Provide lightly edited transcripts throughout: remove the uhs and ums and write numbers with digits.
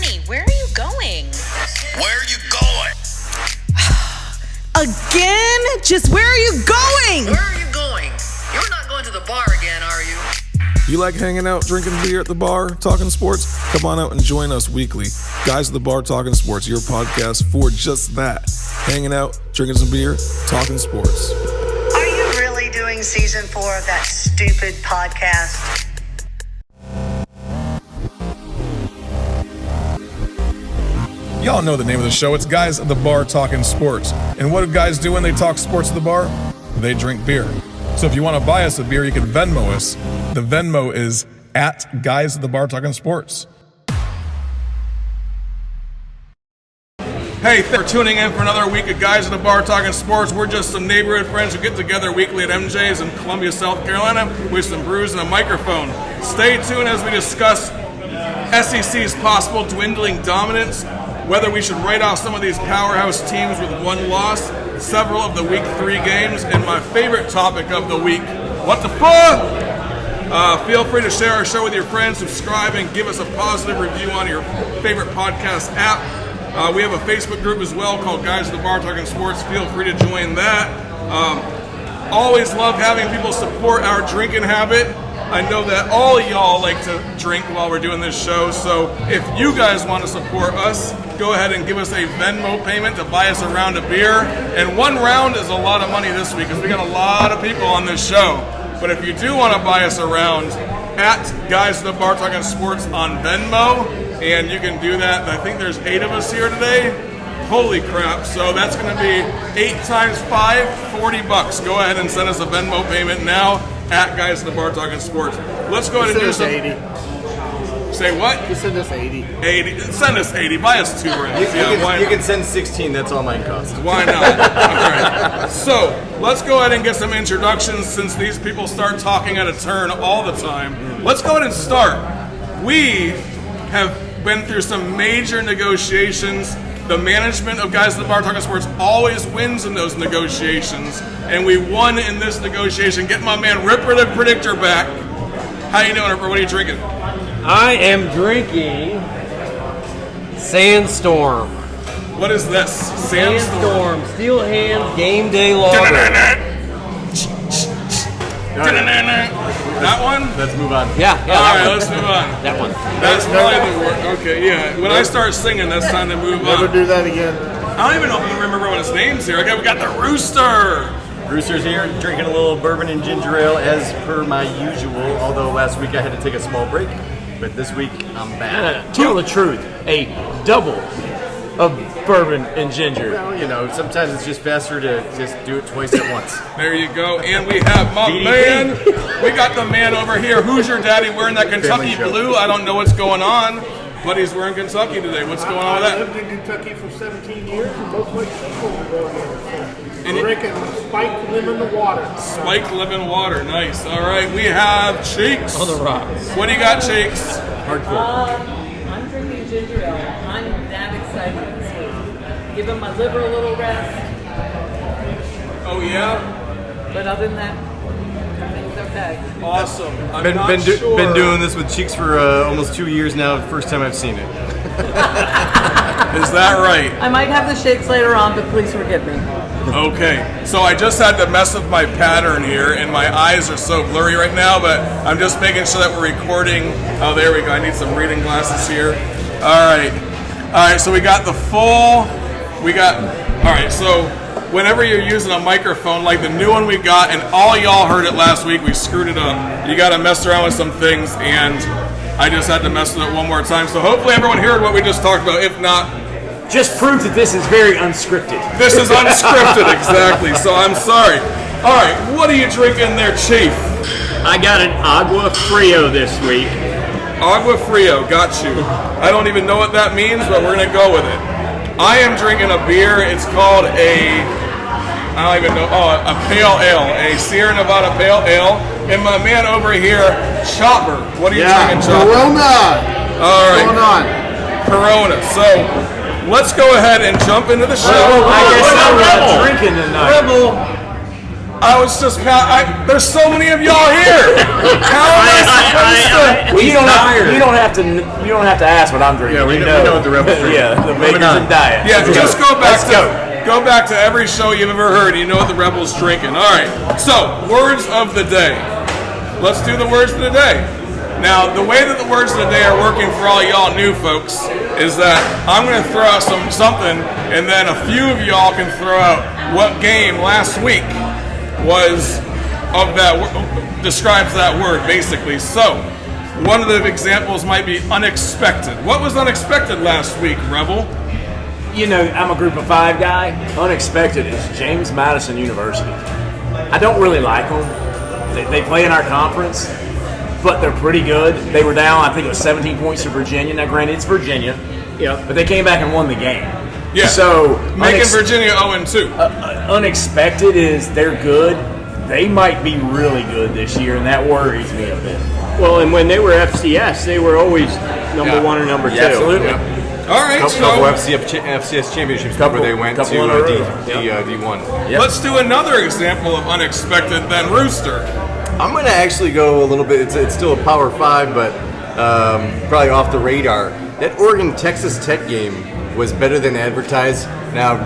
Honey, where are you going? Where are you going? Again? Just where are you going? Where are you going? You're not going to the bar again, are you? You like hanging out, drinking beer at the bar, talking sports? Come on out and join us weekly. Guys at the Bar Talking Sports, your podcast for just that. Hanging out, drinking some beer, talking sports. Are you really doing season 4 of that stupid podcast? Y'all know the name of the show. It's Guys at the Bar Talking Sports. And what do guys do when they talk sports at the bar? They drink beer. So if you want to buy us a beer, you can Venmo us. The Venmo is at Guys at the Bar Talking Sports. Hey, thanks for tuning in for another week of Guys at the Bar Talking Sports. We're just some neighborhood friends who get together weekly at MJ's in Columbia, South Carolina with some brews and a microphone. Stay tuned as we discuss SEC's possible dwindling dominance, whether we should write off some of these powerhouse teams with one loss, several of the Week 3 games, and my favorite topic of the week, what the fuck? Feel free to share our show with your friends, subscribe, and give us a positive review on your favorite podcast app. We have a Facebook group as well called Guys at the Bar Talking Sports. Feel free to join that. Always love having people support our drinking habit. I know that all of y'all like to drink while we're doing this show, so if you guys want to support us, go ahead and give us a Venmo payment to buy us a round of beer. And one round is a lot of money this week because we got a lot of people on this show. But if you do want to buy us a round, at Guys at the Bar Talking Sports on Venmo, and you can do that. I think there's 8 of us here today. Holy crap. So that's going to be 8 times 5, $40. Go ahead and send us a Venmo payment now at Guys at the Bar Talking Sports. Let's go ahead and do some. 80. Say what? Just send us 80. 80. Send us 80. Buy us 2 rounds. You can send 16. That's all mine costs. Why not? All right. So let's go ahead and get some introductions since these people start talking at a turn all the time. Let's go ahead and start. We have been through some major negotiations. The management of Guys at the Bar Talking Sports always wins in those negotiations, and we won in this negotiation. Get my man Ripper the Predictor back. How you doing, Ripper? What are you drinking? I am drinking Sandstorm. What is this? Sandstorm. Steel Hand Game Day Lager. That one? Let's move on. Yeah. All right, let's move on. That one. That's probably the word. Okay, yeah. When I start singing, that's time to move Never on. do that again. I don't even know if I remember what his name's here. Okay, we got the Rooster. Brewster's here, drinking a little bourbon and ginger ale as per my usual. Although last week I had to take a small break, but this week I'm back. Tell the truth. A double of bourbon and ginger. Well, you know, sometimes it's just faster to just do it twice at once. There you go. And we have my DDP. man. We got the man over here. Who's your daddy wearing that Kentucky Family show. blue? I don't know what's going on, but he's wearing Kentucky today. What's going on with I that? lived in Kentucky for 17 years, and both my people were born here. So And I'm drinking spiked lemon water. Spiked lemon water. Nice. All right. We have Cheeks. On the rocks. What do you got, Cheeks? Hardcore. I'm drinking ginger ale. I'm that excited this week. Giving my liver a little rest, Oh, yeah? but other than that, everything's okay. Awesome. I'm not sure. Been doing this with Cheeks for almost 2 years now. First time I've seen it. Is that right? I might have the shakes later on, but please forgive me. Okay, so I just had to mess with my pattern here, and my eyes are so blurry right now, but I'm just making sure that we're recording. Oh, there we go. I need some reading glasses here. All right, so we got the full, all right, so whenever you're using a microphone like the new one we got, and all y'all heard it last week, we screwed it up. You got to mess around with some things, and I just had to mess with it one more time. So hopefully everyone heard what we just talked about. If not, Just proves that this is very unscripted. this is unscripted, exactly, so I'm sorry. All right, what are you drinking there, Chief? I got an Agua Frio this week. Agua Frio, got you. I don't even know what that means, but we're going to go with it. I am drinking a beer. It's called a pale ale, a Sierra Nevada pale ale. And my man over here, Chopper. What are you drinking, Chopper? Corona. All right. What's going on? Corona. So let's go ahead and jump into the show. I guess I'm not drinking tonight. Rebel. I was just, there's so many of y'all here. How am I supposed to? Well, you don't have to ask what I'm drinking. Yeah, we know what the Rebels drink. Yeah, the makers and diet. Yeah, just go back to every show you've ever heard. You know what the Rebels drinking. All right. So, words of the day. Let's do the words of the day. Now, the way that the words of the day are working for all y'all new folks is that I'm going to throw out something, and then a few of y'all can throw out what game last week was of that describes that word, basically. So, one of the examples might be unexpected. What was unexpected last week, Rebel? You know, I'm a group of 5 guy. Unexpected is James Madison University. I don't really like them. They play in our conference, but they're pretty good. They were down, I think it was 17 points to Virginia. Now, granted, it's Virginia. Yeah. But they came back and won the game. Yeah. So making Virginia 0-2. Unexpected is they're good. They might be really good this year, and that worries me a bit. Well, and when they were FCS, they were always number 1 or number 2. Absolutely. Yeah. All right, couple FCS championships where they went to D1. Yep. Let's do another example of unexpected than Rooster. I'm going to actually go a little bit. It's still a Power 5, but probably off the radar. That Oregon-Texas Tech game was better than advertised. Now,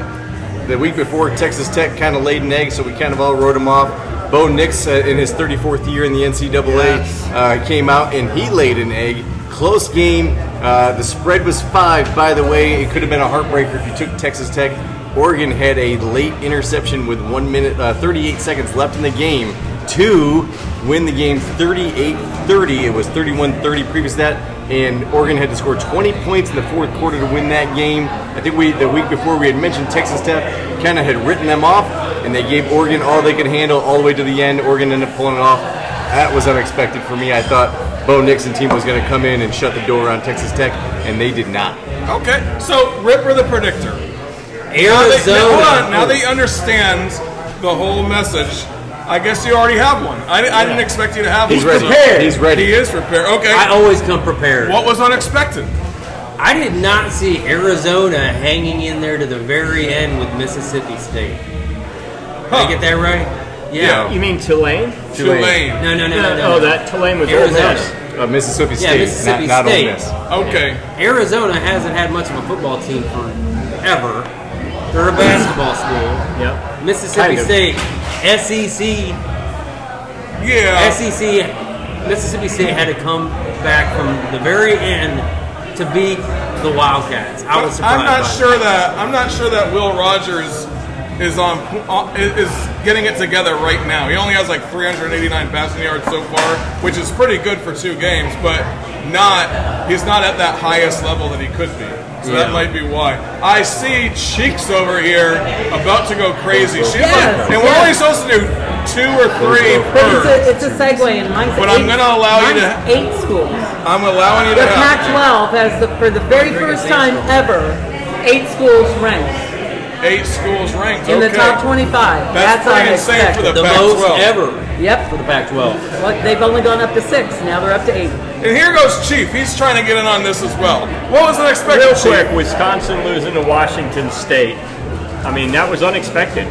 the week before, Texas Tech kind of laid an egg, so we kind of all wrote him off. Bo Nix, in his 34th year in the NCAA, came out and he laid an egg. Close game. The spread was 5, by the way. It could have been a heartbreaker if you took Texas Tech. Oregon had a late interception with 1 minute, 38 seconds left in the game to win the game 38-30. It was 31-30 previous to that. And Oregon had to score 20 points in the fourth quarter to win that game. I think the week before we had mentioned Texas Tech kind of had written them off, and they gave Oregon all they could handle all the way to the end. Oregon ended up pulling it off. That was unexpected for me. I thought Bo Nix and team was going to come in and shut the door on Texas Tech, and they did not. Okay, so Ripper the Predictor. Arizona. Now that you understand the whole message, I guess you already have one. I didn't expect you to have He's one. ready. He's ready. He is prepared. Okay. I always come prepared. What was unexpected? I did not see Arizona hanging in there to the very end with Mississippi State. Did I get that right? Yeah. You mean Tulane? Tulane. No. Oh, that Tulane was Ole Arizona. Miss. Mississippi State, Yeah, Mississippi not Ole State. Miss. Okay. Arizona hasn't had much of a football team forever. They're a basketball school. Yep. Mississippi Kind of. State, SEC. Yeah. Mississippi State had to come back from the very end to beat the Wildcats. I was surprised. I'm not sure that Will Rogers is getting it together right now. He only has like 389 passing yards so far, which is pretty good for 2 games, but he's not at that highest level that he could be. So that might be why. I see Cheeks over here about to go crazy. And we're only supposed to do 2 or 3 per. It's a segue, and mine's But I'm going to allow you to. 8 schools. I'm allowing you to The have. Pac-12 has for the very first time ever, 8 schools ranked 8 schools ranked. in the Okay. top 25. That's pretty insane for the the Pac-12. most ever Yep. for the Pac-12. Well, they've only gone up to 6. Now they're up to 8. And here goes Chief. He's trying to get in on this as well. What was unexpected, Real Chief? quick, Wisconsin losing to Washington State. I mean, that was unexpected.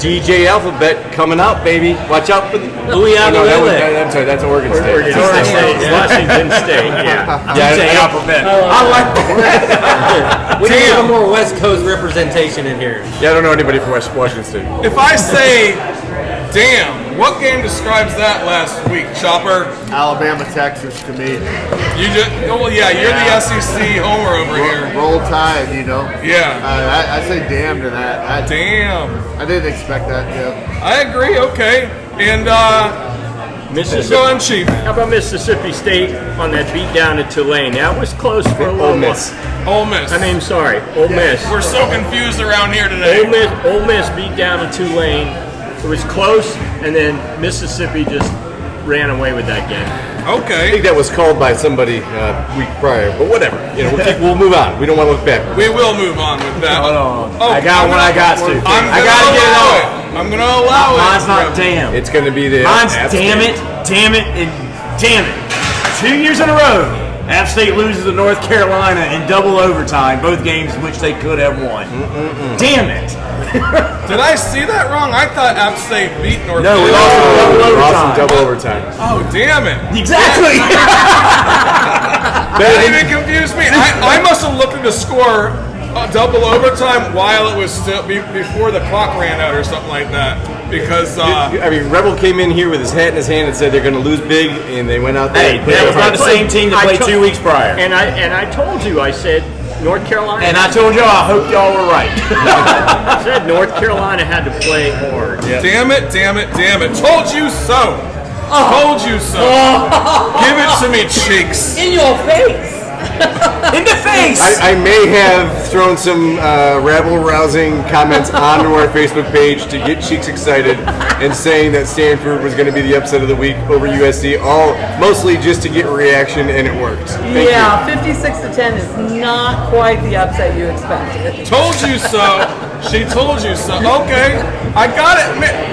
DJ Alphabet coming out, baby. Watch out for the. I'm sorry, that's Oregon State. Oregon State. Washington State, yeah. DJ Alphabet. I like that. We need a more West Coast representation in here. Yeah, I don't know anybody from Washington State. If I say, damn, what game describes that last week, Chopper? Alabama, Texas to me. You're the SEC homer over here. Roll Tide, you know. Yeah. I say damn to that. Damn. I didn't expect that, yeah. I agree, okay. And, Mississippi. go on, Chief. How about Mississippi State on that beat down at Tulane? That was close for a little Ole Miss. Ole Miss. I mean, sorry, Ole Miss. We're so confused around here today. Ole Miss beat down at Tulane. It was close, and then Mississippi just ran away with that game. I Okay. think that was called by somebody week prior, but whatever. You know, we'll move on. We don't want to look back. We will move on with that. Hold on. Oh, I got I'm one gonna- I got to. I gotta get it allow on. it. I'm going to allow it. Mine's not damn. It's going to be the. Mine's App damn State. it, and damn it. 2 years in a row, App State loses to North Carolina in double overtime, both games which they could have won. Damn it. Did I see that wrong? I thought App State beat North No, we Carolina. lost in Double overtime. Oh, damn it. Exactly. That even confused me. I must have looked at the score double overtime while it was still before the clock ran out or something like that. Because Rebel came in here with his hat in his hand and said they're going to lose big, and they went out there. Hey, that was not the same team that played 2 weeks prior. And I told you, I said North Carolina. And I told y'all, I hope y'all were right. I said North Carolina had to play hard. yeah. Damn it. Told you so. Told you so. Give it to me, cheeks. In your face. In the face! I may have thrown some rabble-rousing comments onto our Facebook page to get Cheeks excited and saying that Stanford was going to be the upset of the week over USC, all mostly just to get reaction, and it worked. Thank you. 56-10 is not quite the upset you expected. Told you so. She told you so. Okay, I got it.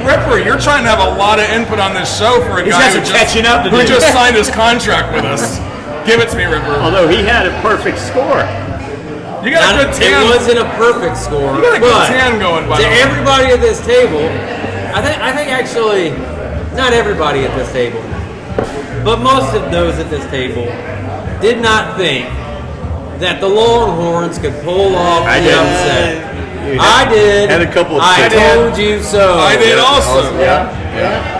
Ripper, you're trying to have a lot of input on this show for a He's guy got some catching up to do. who just signed his contract with us. Give it to me, Ripper. Although he had a perfect score. You got a good It tan. wasn't a perfect score. You got a good but tan going, by to the way. everybody at this table, I think actually, not everybody at this table, but most of those at this table did not think that the Longhorns could pull off the upset. I did. Had a couple of I told you so. I did also. Yeah.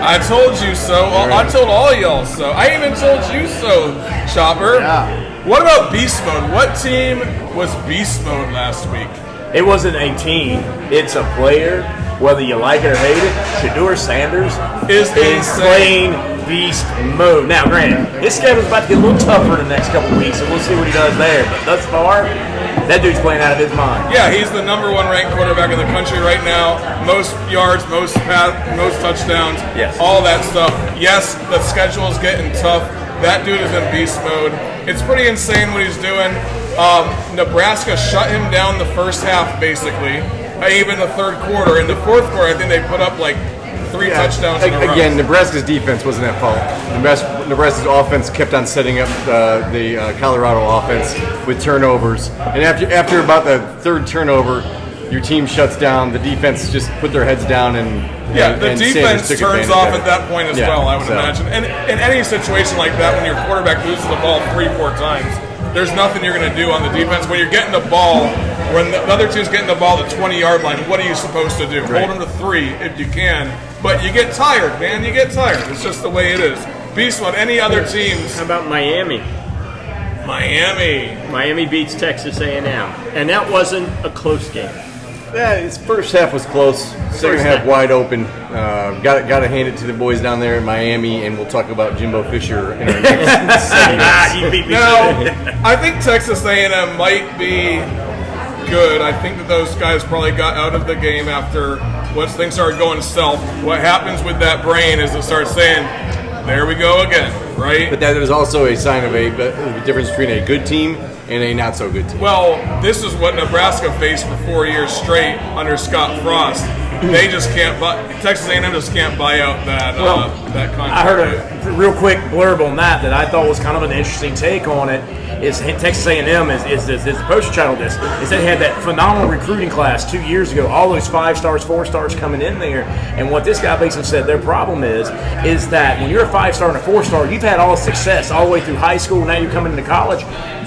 I told you so. I told all y'all so. I even told you so, Chopper. Yeah. What about Beast Mode? What team was Beast Mode last week? It wasn't a team. It's a player, whether you like it or hate it. Shedeur Sanders Is is insane. playing beast mode. Now, granted, his schedule's about to get a little tougher in the next couple of weeks, so we'll see what he does there. But thus far, that dude's playing out of his mind. Yeah, he's the number one ranked quarterback in the country right now. Most yards, most touchdowns, Yes. all that stuff. Yes, the schedule's getting tough. That dude is in beast mode. It's pretty insane what he's doing. Nebraska shut him down the first half, basically. Even the third quarter. In the fourth quarter, I think they put up like 3 touchdowns in a row. Again, Nebraska's defense wasn't at fault. Nebraska's offense kept on setting up the Colorado offense with turnovers. And after about the third turnover, your team shuts down. The defense just put their heads down and the and defense Sanders took turns advantage off of it. at that point as Yeah, well, I would so. imagine. And in any situation like that, when your quarterback loses the ball 3-4 times, there's nothing you're going to do on the defense. When you're getting the ball, when the other team's getting the ball at the 20-yard line, what are you supposed to do? Right. Hold them to 3 if you can. But you get tired, man. You get tired. It's just the way it is. Beast mode. Any other teams? How about Miami? Miami beats Texas A&M, and that wasn't a close game. Yeah, his first half was close. Second half wide open. Got to hand it to the boys down there in Miami, and we'll talk about Jimbo Fisher in our next segment. You beat me. Now, I think Texas A&M might be good. I think that those guys probably got out of the game after once things started going south. What happens with that brain is it starts saying, there we go again, right? But that is also a sign of a difference between a good team and a not so good team. Well, this is what Nebraska faced for 4 years straight under Scott Frost. They just can't buy. Texas A&M just can't buy out that that contract. I heard a real quick blurb on that I thought was kind of an interesting take on it. Is Texas A&M is the poster child of this. Is they had that phenomenal recruiting class 2 years ago. All those 5 stars, 4 stars coming in there. And what this guy basically said their problem is that when you're a 5-star and a 4-star, you've had all success all the way through high school. Now you're coming into college.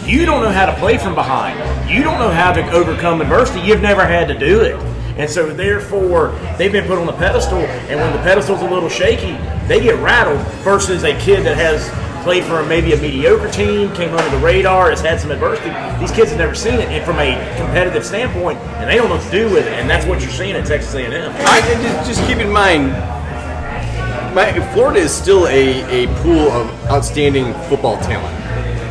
You don't know how to play from behind. You don't know how to overcome adversity. You've never had to do it. And so, therefore, they've been put on the pedestal, and when the pedestal's a little shaky, they get rattled versus a kid that has played for maybe a mediocre team, came under the radar, has had some adversity. These kids have never seen it and from a competitive standpoint, and they don't know what to do with it, and that's what you're seeing at Texas A&M. Just keep in mind, Florida is still a pool of outstanding football talent.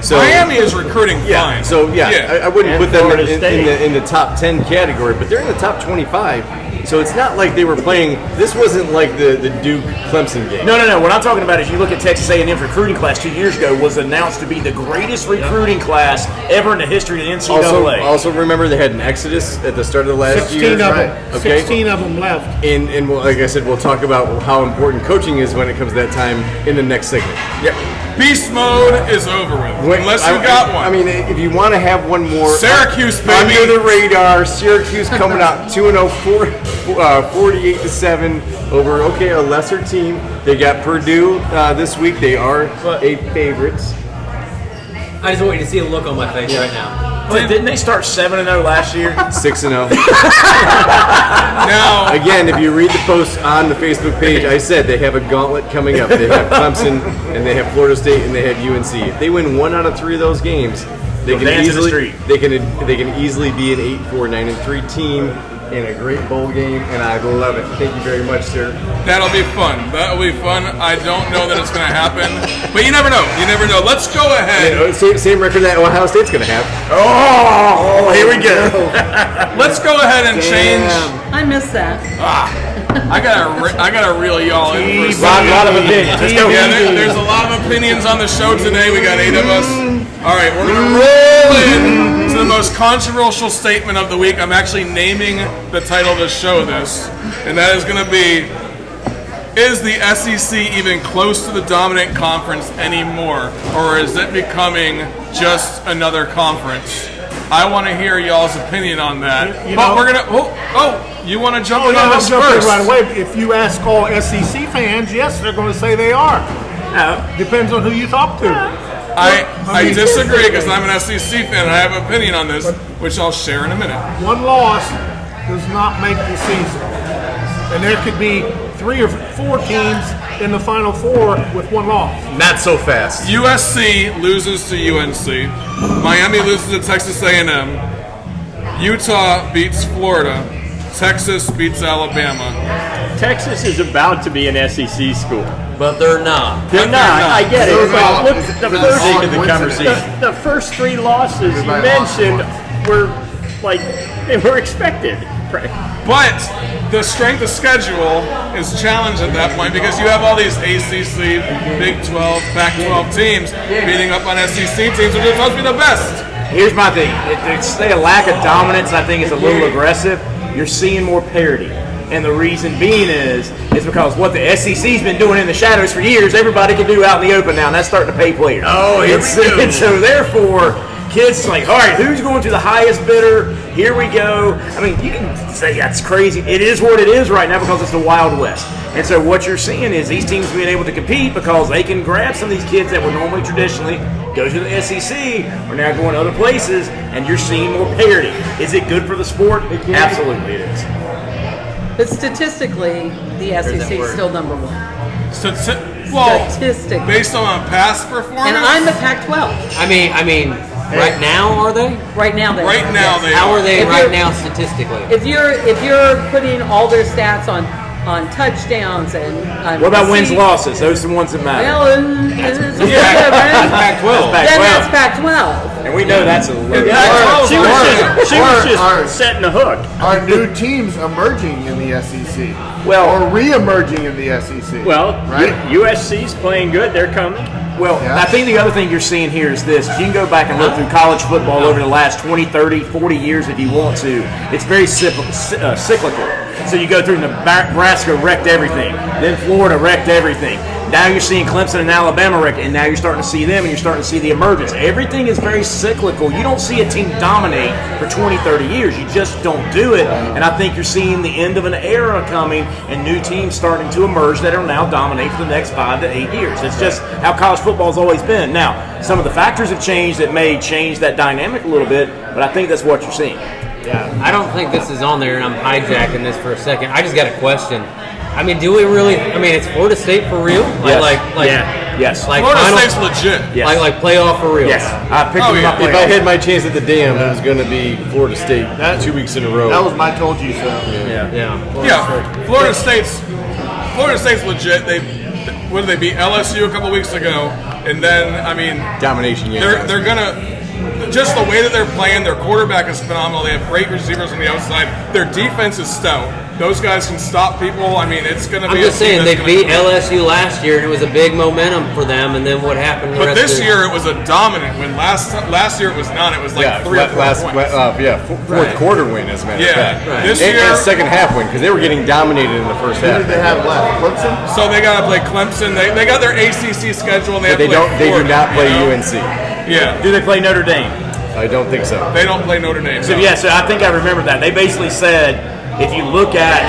So, Miami is recruiting fine. So I wouldn't And put them Florida State. in the top 10 category, but they're in the top 25. So it's not like they were playing. This wasn't like the Duke Clemson game. No. What I'm talking about is you look at Texas A&M's recruiting class 2 years ago was announced to be the greatest recruiting class ever in the history of the NCAA. Also remember they had an exodus at the start of the last year. 16 of them. Okay. 16 of them left. And like I said, we'll talk about how important coaching is when it comes to that time in the next segment. Yep. Beast mode is over with. Unless you got one. I mean, if you want to have one more. Syracuse, baby. Under the radar, Syracuse coming out 2-0, 48-7 over, a lesser team. They got Purdue this week. They are favorites. I just want you to see the look on my face right now. But didn't they start 7-0 last year? 6-0. Now, again, if you read the post on the Facebook page, I said they have a gauntlet coming up. They have Clemson, and they have Florida State, and they have UNC. If they win 1 out of 3 of those games, they can easily be an 8-4, 9-3 team in a great bowl game, and I love it. Thank you very much, sir. that'll be fun. That'll be fun. I don't know that it's going to happen, but you never know. You never know. Let's go ahead. Same record that Ohio State's going to have. Oh, here we go. Let's go ahead and change. I missed that. I gotta reel y'all in for a A lot second. of opinions. Let's go. Yeah, there's a lot of opinions on the show today. We got 8 of us. All right, we're gonna roll in to the most controversial statement of the week. I'm actually naming the title of the show this, and that is gonna be: is the SEC even close to the dominant conference anymore, or is it becoming just another conference? I want to hear y'all's opinion on that. But we're gonna. You want to jump in on this first? Right away. If you ask all SEC fans, yes, they're going to say they are. Depends on who you talk to. I disagree because I'm an SEC fan and I have an opinion on this, which I'll share in a minute. One loss does not make the season, and there could be 3 or 4 teams in the Final Four with 1 loss. Not so fast. USC loses to UNC. Miami loses to Texas A&M. Utah beats Florida. Texas beats Alabama. Texas is about to be an SEC school. But they're not. They're not. I get it. But look, the first 3 losses you mentioned were they were expected. But the strength of schedule is challenged at that point because you have all these ACC, Big 12, Pac-12 teams beating up on SEC teams, which are supposed to be the best. Here's my thing. It's a lack of dominance. I think it's a little aggressive. You're seeing more parity. And the reason being is because what the SEC's been doing in the shadows for years, everybody can do out in the open now, and that's starting to pay players. Oh, here we go. And so therefore, kids like, all right, who's going to the highest bidder? Here we go. I mean, you can say that's crazy. It is what it is right now because it's the Wild West. And so what you're seeing is these teams being able to compete because they can grab some of these kids that would normally traditionally go to the SEC or now going to other places, and you're seeing more parity. Is it good for the sport? Absolutely it is. But statistically, the SEC is still number 1. Statistically. Based on past performance? And I'm the Pac-12. I mean, right now are they? Right now they Right are. now they How are. are they right now statistically? If you're putting all their stats on touchdowns and What about wins, losses? Those are the ones that matter. Well, it's Pac-12. Then that's Pac-12. And we know that's a little. She was just setting the hook. Are new teams emerging in the SEC? Well, or re-emerging in the SEC? Well, right? USC's playing good. They're coming. Well, I think the other thing you're seeing here is this. You can go back and look through college football over the last 20, 30, 40 years if you want to. It's very cyclical. So you go through Nebraska wrecked everything. Then Florida wrecked everything. Now you're seeing Clemson and Alabama wreck, and now you're starting to see them, and you're starting to see the emergence. Everything is very cyclical. You don't see a team dominate for 20, 30 years. You just don't do it. And I think you're seeing the end of an era coming and new teams starting to emerge that are now dominate for the next 5 to 8 years. It's just how college football's always been. Now, some of the factors have changed that may change that dynamic a little bit, but I think that's what you're seeing. Yeah, I don't think this is on there, and I'm hijacking this for a second. I just got a question. I mean, do we really? I mean, it's Florida State for real? Yes. Like Florida final, State's legit. Yes. Like playoff for real. Yes. I picked them up. If I had my chance at the dam, it was going to be Florida State 2 weeks in a row. That was my told you so. Florida State's legit. What did they beat LSU a couple weeks ago? And then, I mean, domination. Yeah. They're gonna. just the way that they're playing, their quarterback is phenomenal. They have great receivers on the outside. Their defense is stout. Those guys can stop people. I mean, it's going to be. I'm just saying they beat LSU last year, and it was a big momentum for them. And then what happened? But this year it was a dominant win. Last year it was not. It was like 3 or 4 points. Fourth quarter win, as a matter of fact. Right. This and year, second half win because they were getting dominated in the first half. Who did they have left? Clemson. So they got to play Clemson. They got their ACC schedule, and they But have to play they do Florida, not play you know? UNC. Yeah. Do they play Notre Dame? I don't think so. They don't play Notre Dame. So no. yeah, so I think I remember that. They basically said if you look at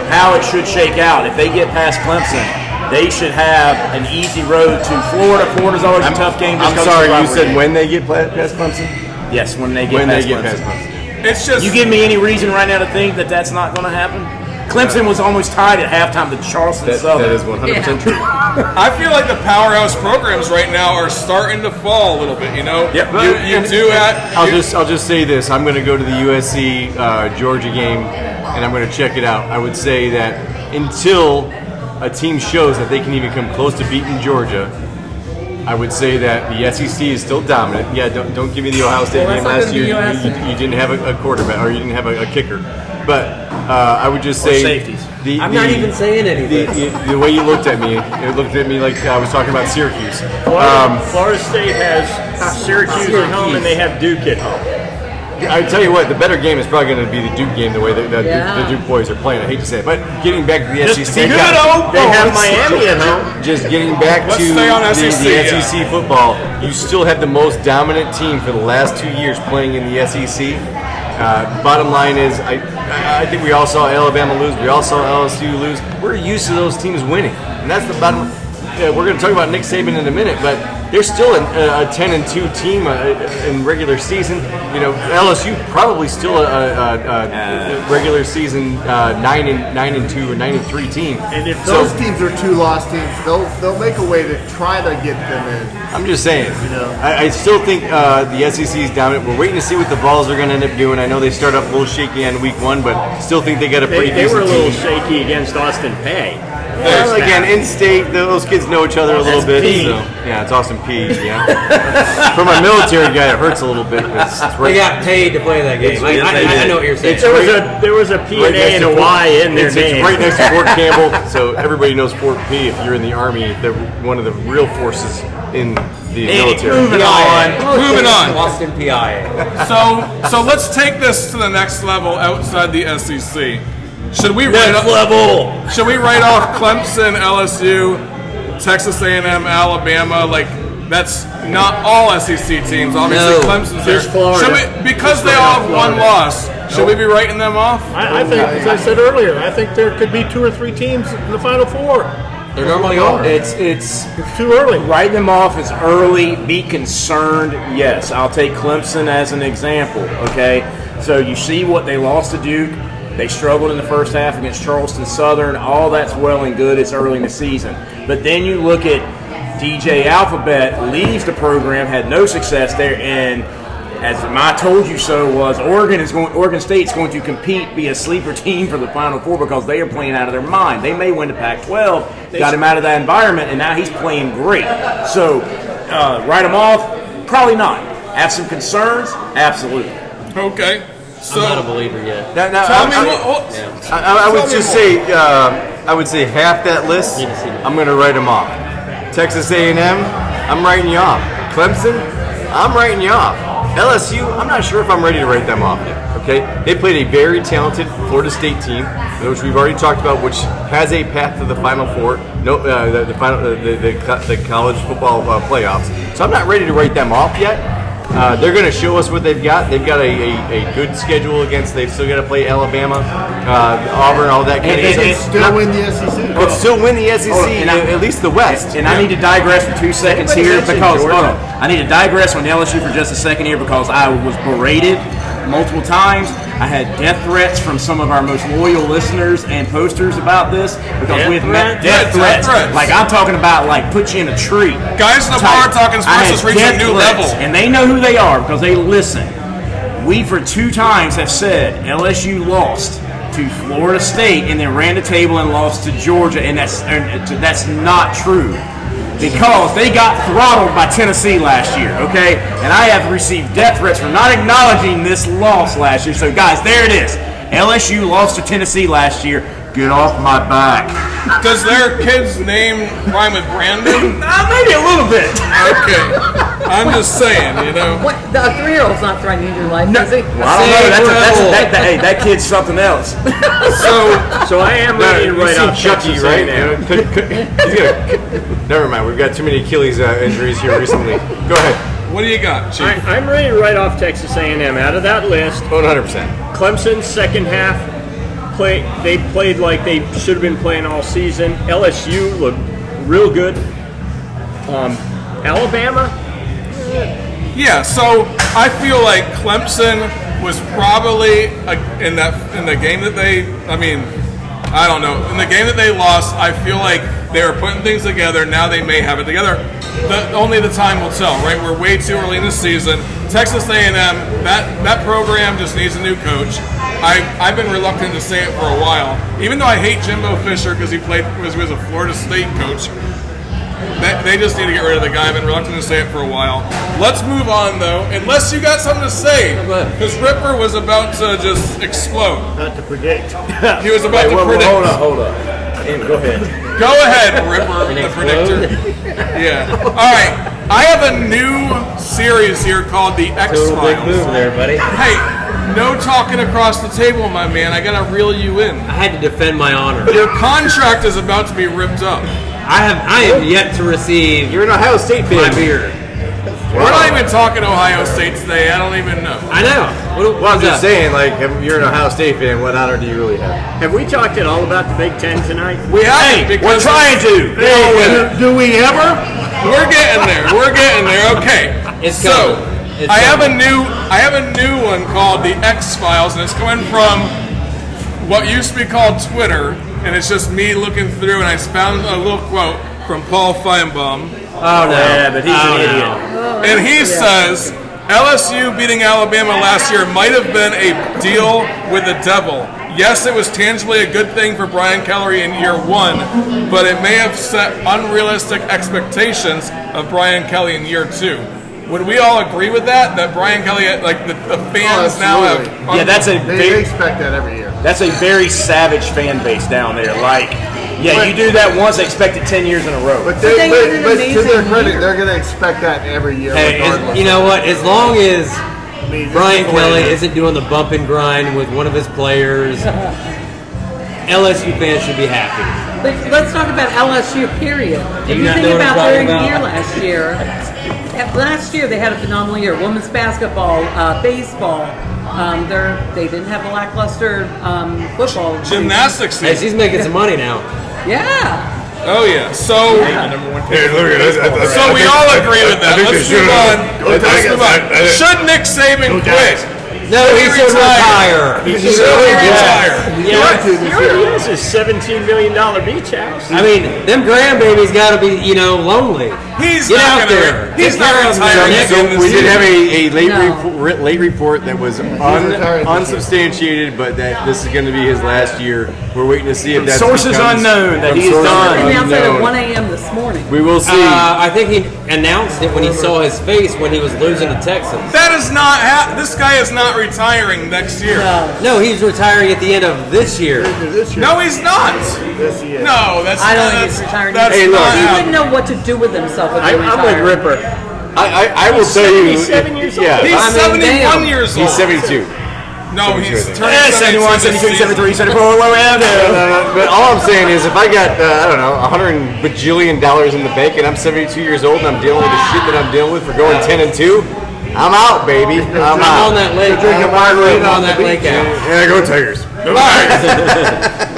how it should shake out, if they get past Clemson, they should have an easy road to Florida. Florida's always a tough game. I'm sorry, you said when they get past Clemson? Yes, when they get past Clemson. It's just You give me any reason right now to think that that's not going to happen? Clemson was almost tied at halftime to Charleston Southern. That is 100% true. I feel like the powerhouse programs right now are starting to fall a little bit. You know, Yep. I'll just say this. I'm going to go to the USC Georgia game, and I'm going to check it out. I would say that until a team shows that they can even come close to beating Georgia, I would say that the SEC is still dominant. Yeah, don't give me the Ohio State game last year. You didn't have a quarterback, or you didn't have a kicker. But I would just say safeties. I'm not even saying anything. The way you looked at me, it looked at me like I was talking about Syracuse. Florida State has Syracuse at home, and they have Duke at home. I tell you what, the better game is probably going to be the Duke game. The way that the Duke boys are playing, I hate to say it, but getting back to the SEC, They have Miami at home. Just getting back Let's to stay on the SEC, SEC football, you still have the most dominant team for the last 2 years playing in the SEC. Bottom line is, I think we all saw Alabama lose. We all saw LSU lose. We're used to those teams winning, and that's the bottom. We're going to talk about Nick Saban in a minute, but they're still a 10-2 team in regular season. You know, LSU probably still a regular season 9-2 or 9-3 team. And if those teams are 2 lost teams, they'll make a way to try to get them in. I'm just saying. You know. I still think the SEC is dominant. We're waiting to see what the Vols are going to end up doing. I know they start off a little shaky on week 1, but still think they got a pretty They decent were a little team. shaky against Austin Peay. Well, again, in-state, those kids know each other a little bit. P. So, yeah, it's Austin P. Yeah. For my military guy, it hurts a little bit. It's They got paid to play that game. I know what you're saying. There was a P and A and a Y in their name. It's right next to Fort Campbell, so everybody knows Fort P. If you're in the Army, they're one of the real forces in the military. Moving on. Austin PI. So let's take this to the next level outside the SEC. Should we write off Clemson, LSU, Texas A&M, Alabama? Like, that's not all SEC teams. Obviously, Clemson's there. Because they all have one loss, should we be writing them off? I think, as I said earlier, I think there could be 2 or 3 teams in the Final Four. They normally are. It's too early. Write them off as early. Be concerned. Yes, I'll take Clemson as an example. Okay, so you see what they lost to Duke. They struggled in the first half against Charleston Southern. All that's well and good. It's early in the season. But then you look at DJ Alphabet leaves the program, had no success there, and as my told you so was, Oregon State's going to compete, be a sleeper team for the Final Four because they are playing out of their mind. They may win the Pac-12, got him out of that environment, and now he's playing great. So, write him off? Probably not. Have some concerns? Absolutely. Okay. So, I'm not a believer yet. I would just say, I would say half that list, I'm going to write them off. Texas A&M, I'm writing you off. Clemson, I'm writing you off. LSU, I'm not sure if I'm ready to write them off yet. Okay, they played a very talented Florida State team, which we've already talked about, which has a path to the Final Four, the college football playoffs. So I'm not ready to write them off yet. They're going to show us what they've got. They've got a good schedule against. They've still got to play Alabama, Auburn, all that kind of stuff. Still win the SEC. But still win the SEC, at least the West. And I need to digress for 2 seconds here because I need to digress on LSU for just a second here because I was berated multiple times. I had death threats from some of our most loyal listeners and posters about this because we've met death threats. Like I'm talking about, like put you in a tree. Guys in the bar talking sports has reached a new level, and they know who they are because they listen. We for 2 times have said LSU lost to Florida State and then ran the table and lost to Georgia, and that's not true. because they got throttled by Tennessee last year, okay? And I have received death threats for not acknowledging this loss last year. So, guys, there it is. LSU lost to Tennessee last year. Get off my back. Does their kid's name rhyme with Brandon? Maybe a little bit. Okay. I'm just saying, you know. What? The 3-year-old's not threatening your life, is he? Well, I don't know. Hey, that kid's something else. So I am ready to write off Chucky, Texas right? A&M. Never mind. We've got too many Achilles injuries here recently. Go ahead. What do you got, Chief? I'm ready to write off Texas A&M out of that list. 100%. Clemson's second half, they played like they should have been playing all season. LSU looked real good. Alabama. Yeah, so I feel like Clemson was probably in the game that I don't know. In the game that they lost, I feel like they were putting things together. Now they may have it together. Only the time will tell, right? We're way too early in the season. Texas A&M, that program just needs a new coach. I've been reluctant to say it for a while, even though I hate Jimbo Fisher because he was a Florida State coach. They just need to get rid of the guy. I've been reluctant to say it for a while. Let's move on, though, unless you got something to say, because Ripper was about to just explode. Not to predict. He was about to predict. Hold on. Go ahead. Go ahead, Ripper, the predictor. Yeah. All right. I have a new series here called The X-Files. Big move there, buddy. Hey, no talking across the table, my man. I gotta reel you in. I had to defend my honor. Your contract is about to be ripped up. I am yet to receive. You're an Ohio State fan. My beard. We're not even talking Ohio State today. I don't even know. I know. Well, I'm just saying, like, if you're an Ohio State fan, what honor do you really have? Have we talked at all about the Big Ten tonight? We haven't. We're trying to. Do we ever? We're getting there. We're getting there. Okay. It's so coming. It's I have coming. a new one called The X-Files, and it's coming from what used to be called Twitter, and it's just me looking through, and I found a little quote from Paul Finebaum. Oh no! Yeah, but he's an idiot. And he says, LSU beating Alabama last year might have been a deal with the devil. Yes, it was tangibly a good thing for Brian Kelly in year one, but it may have set unrealistic expectations of Brian Kelly in year two. Would we all agree with that? That Brian Kelly, like the fans now have... Yeah, They expect that every year. That's a very savage fan base down there. Like, yeah, you do that once, they expect it 10 years in a row. But to their credit, they're going to expect that every year. Hey, you know what? As long as Brian Kelly isn't doing the bump and grind with one of his players, LSU fans should be happy. But let's talk about LSU, period. If you think about their year last year they had a phenomenal year. Women's basketball, baseball. They didn't have a lackluster football. Gymnastics. Hey, she's making some money now. Yeah. Oh yeah. So we all agree with that. Let's move on. Should Nick Saban quit? No, he should retire. He should retire. He already has a $17 million beach house. I mean, them grandbabies got to be, lonely. He's Get not out there. He's not retiring. So we did have a late report that was unsubstantiated, but that this is going to be his last year. We're waiting to see if that sources unknown that he is done. He announced it at 1 a.m. this morning. We will see. I think he announced it when he saw his face when he was losing to Texas. That is not. This guy is not retiring next year. No, he's retiring at the end of this year. No, he's not. This year. No, that's I not. don't think he's retiring. Hey, look, He wouldn't know what to do with himself if he I'm with retired. Ripper. I will tell you. 77 years old. Yeah, He's 71 years old. he's 72. No, he's turning 71, 72, 73, 74, But all I'm saying is, if I got $100 bajillion in the bank, and I'm 72 years old, and I'm dealing with the shit that I'm dealing with for going 10-2, I'm out, baby. I'm out. On that lake, drinking margarita on that lake out. Yeah, go Tigers. All right.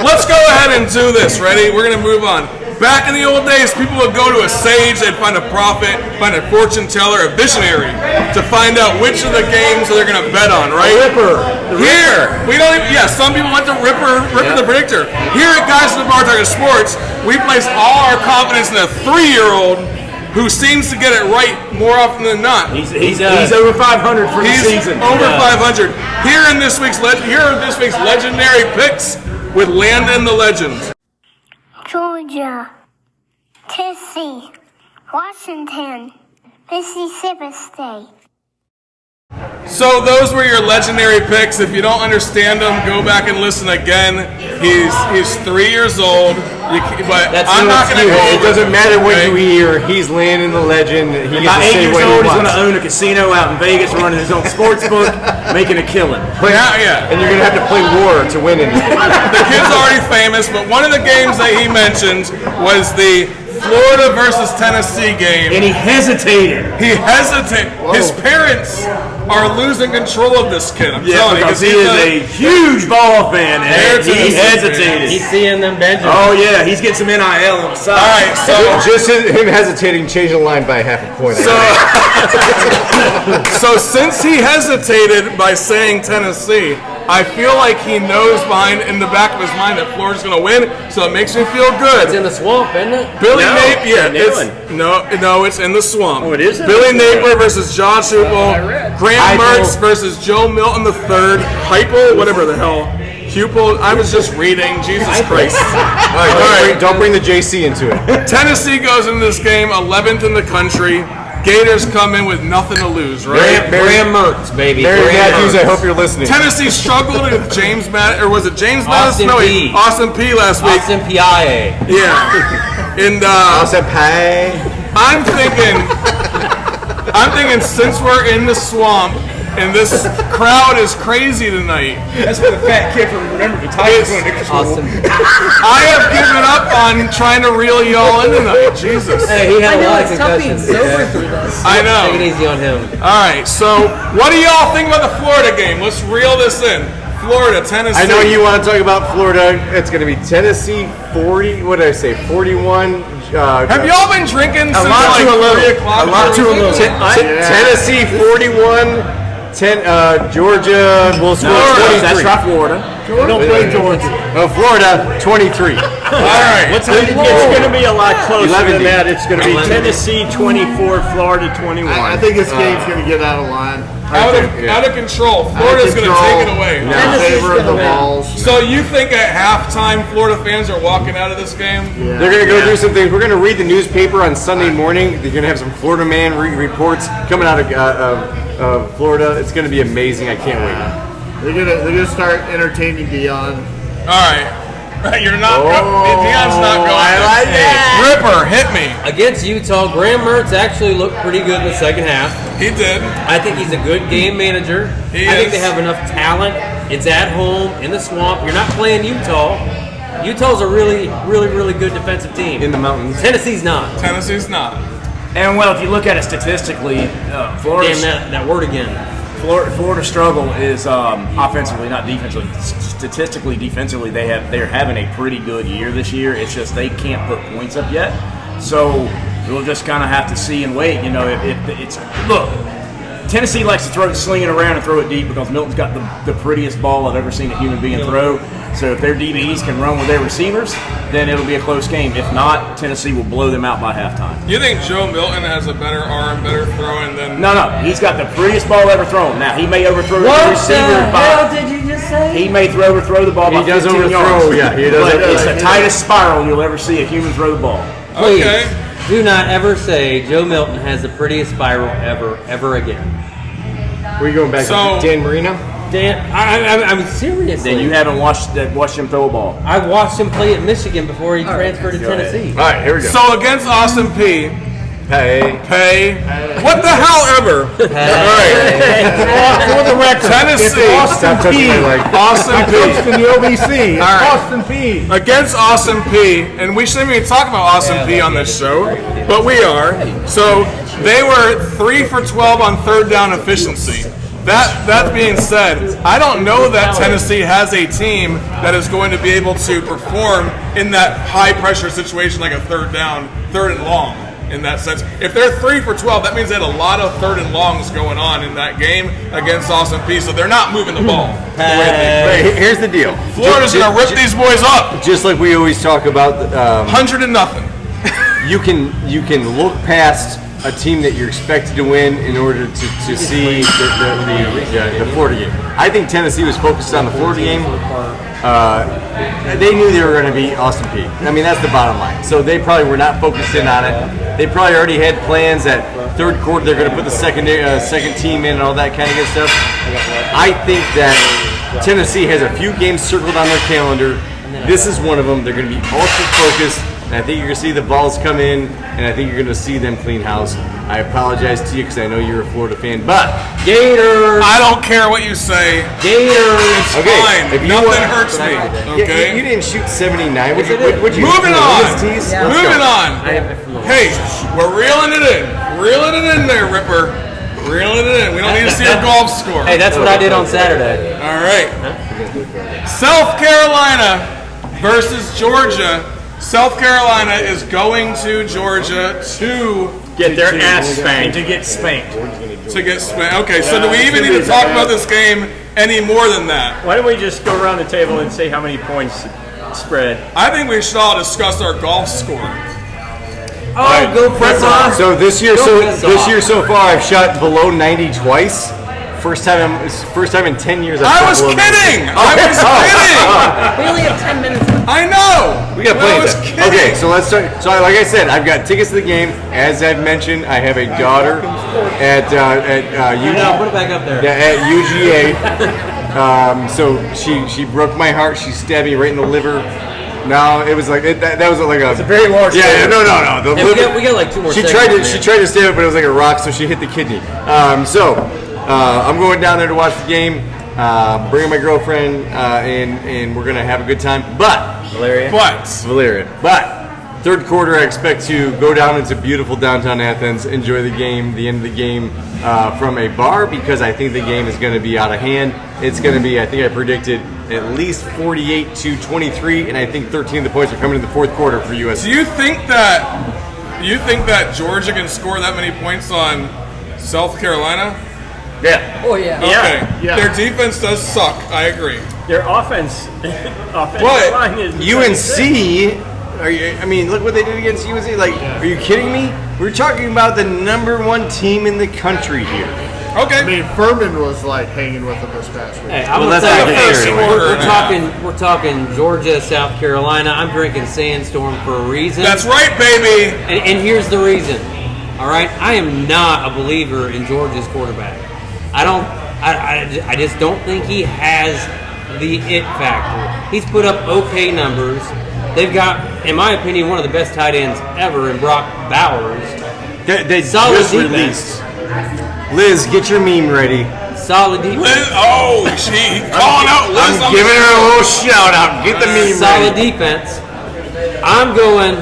Let's go ahead and do this. Ready? We're going to move on. Back in the old days, people would go to a sage, they'd find a prophet, find a fortune teller, a visionary, to find out which of the games they're going to bet on, right? Ripper. Here, we don't even, some people went to Ripper the Predictor. Here at Guys in the Bar Talking Sports, we place all our confidence in a 3-year-old who seems to get it right more often than not. He's over 500 for the season. Over 500. Here are this week's legendary picks with Landon the Legend. Georgia, Tennessee, Washington, Mississippi State. So those were your legendary picks. If you don't understand them, go back and listen again. He's 3 years old, but I'm not going to go. It doesn't matter what you hear. He's landing the legend. He By 8 years old, he's going to wants. own a casino out in Vegas, running his own sports book, making a killing. Yeah. And you're going to have to play war to win anything. The kid's already famous, but one of the games that he mentioned was the Florida versus Tennessee game. And he hesitated. His parents are losing control of this kid. I'm telling you, because he is a huge ball fan, and he hesitated. He's seeing them Benjamin. Oh yeah, he's getting some NIL on the side. All right, so just him hesitating, changing the line by half a point. So since he hesitated by saying Tennessee, I feel like he knows in the back of his mind that Florida's going to win, so it makes me feel good. It's in the swamp, isn't it? Billy Napier. No, it's in the swamp. Oh, it is? Billy Napier versus Josh Hupel. Graham Mertz versus Joe Milton III. Hypel, whatever the hell. Hupel. I was just reading. Jesus Christ. All right, don't bring the JC into it. Tennessee goes into this game 11th in the country. Gators come in with nothing to lose, right? Graham Mertz, baby. Mary Matthews, I hope you're listening. Tennessee struggled with James Madison, or was it James Madison? Austin P. Austin P. last week. Austin P.I.A. Yeah. And Austin P. I'm thinking since we're in the swamp and this crowd is crazy tonight. That's what the fat kid from Remember the Titans went to school. Awesome. I have given up on trying to reel y'all in tonight. Jesus. Hey, he had a lot of It's tough being concussions. sober through this. I know. Take it easy on him. All right, so what do y'all think about the Florida game? Let's reel this in. Florida, Tennessee. I know you want to talk about Florida. It's going to be Tennessee 40. What did I say? 41. Have y'all been drinking since lot like too little. 3 o'clock? A lot too little. Tennessee 41. Georgia will score 23. That's right, Florida. Don't play Georgia. Florida 23. All right. It's going to be a lot closer 11 than that. It's going to be Tennessee 24, Florida 21. I think this game's going to get out of line. Out of control. Florida's going to take it away. In favor of the balls. So you think at halftime Florida fans are walking out of this game? Yeah. They're going to go do some things. We're going to read the newspaper on Sunday morning. They're going to have some Florida Man reports coming out of Florida. It's going to be amazing. I can't wait. They're gonna start entertaining Dion. All right. You're not. Dion's not going. I like that. Ripper, hit me. Against Utah, Graham Mertz actually looked pretty good in the second half. He did. I think he's a good game manager. He I think is. they have enough talent. It's at home in the swamp. You're not playing Utah. Utah's a really, really, really good defensive team. In the mountains. Tennessee's not. Tennessee's not. And well, if you look at it statistically, Florida. Damn that word again. Florida's struggle is offensively, not defensively. Statistically, defensively, they're having a pretty good year this year. It's just they can't put points up yet. So we'll just kind of have to see and wait. You know, if it's look. Tennessee likes to sling it around and throw it deep because Milton's got the prettiest ball I've ever seen a human being throw. So if their DBs can run with their receivers, then it'll be a close game. If not, Tennessee will blow them out by halftime. You think Joe Milton has a better arm, better throwing than? No. He's got the prettiest ball ever thrown. Now, he may overthrow the What receiver the by... hell did you just say? He may overthrow the ball by 15 yards. Yeah, he does. But it's the tightest spiral you'll ever see a human throw the ball. Please, Okay. do not ever say Joe Milton has the prettiest spiral ever again. Were you going back So- to Dan Marino? Dan, I'm serious. Then you haven't watched him throw a ball. I watched him play at Michigan before he transferred to Tennessee. All right, here we go. So against Austin P. Hey. What the hell ever? All right. For the record, Tennessee. it's Stop Austin touching P. my leg. Austin P. Coached in the OVC. It's right. Austin P. Against Austin P. And we shouldn't even talk about Austin P on this show, but we are. So they were 3 for 12 on third down efficiency. That being said, I don't know that Tennessee has a team that is going to be able to perform in that high pressure situation like a third down, third and long in that sense. If they're 3 for 12, that means they had a lot of third and longs going on in that game against Austin P. So they're not moving the ball. Hey, here's the deal. Florida's going to rip these boys up. Just like we always talk about, 100-0. you can look past a team that you're expected to win in order to see the Florida game. I think Tennessee was focused on the Florida game. They knew they were going to beat Austin Peay. I mean, that's the bottom line. So they probably were not focused in on it. They probably already had plans that third quarter they're going to put the second team in and all that kind of good stuff. I think that Tennessee has a few games circled on their calendar. This is one of them. They're going to be ultra focused. And I think you're going to see the Vols come in, and I think you're going to see them clean house. I apologize to you because I know you're a Florida fan, but Gators. I don't care what you say. Gators. It's fine. Nothing hurts me. Okay. You didn't shoot 79. Moving on. Moving on. Hey, we're reeling it in. Reeling it in there, Ripper. Reeling it in. We don't need to see a golf score. Hey, that's what I did on Saturday. All right. South Carolina versus Georgia. South Carolina is going to Georgia to get their ass spanked. To get spanked. Okay, so do we even need to talk about this game any more than that? Why don't we just go around the table and say how many points spread? I think we should all discuss our golf score. Oh, go press off. So this year so far, I've shot below 90 twice. First time in 10 years. I was kidding. We only have 10 minutes. I know. We got plenty of time. Okay, so let's start. So like I said, I've got tickets to the game. As I've mentioned, I have a daughter at Put it back up there. at UGA. So she broke my heart. She stabbed me right in the liver. No, it was like that was like It's a very large. Yeah, no. The liver, we got like 2 more. She tried to stab it, but it was like a rock, so she hit the kidney. I'm going down there to watch the game. Bringing my girlfriend, and we're gonna have a good time. But Valeria. But third quarter, I expect to go down into beautiful downtown Athens, enjoy the game, the end of the game from a bar, because I think the game is going to be out of hand. It's going to be, I think I predicted at least 48-23, and I think 13 of the points are coming in the fourth quarter for USC. Do you think that Georgia can score that many points on South Carolina? Yeah. Oh yeah. Okay. Yeah. Their defense does suck. I agree. Their offense line is UNC. Look what they did against UNC. Are you kidding me? We're talking about the #1 team in the country here. Okay. I mean, Furman was hanging with them this past week. Hey, I'm gonna tell you, we're talking Georgia, South Carolina. I'm drinking Sandstorm for a reason. That's right, baby. And here's the reason. All right, I am not a believer in Georgia's quarterback. I just don't think he has the it factor. He's put up okay numbers. They've got, in my opinion, one of the best tight ends ever in Brock Bowers. They solid just defense. released. Liz, get your meme ready. Solid defense. Liz, she calling out Liz. I'm giving her a little shout out. Get the meme solid ready. defense. I'm going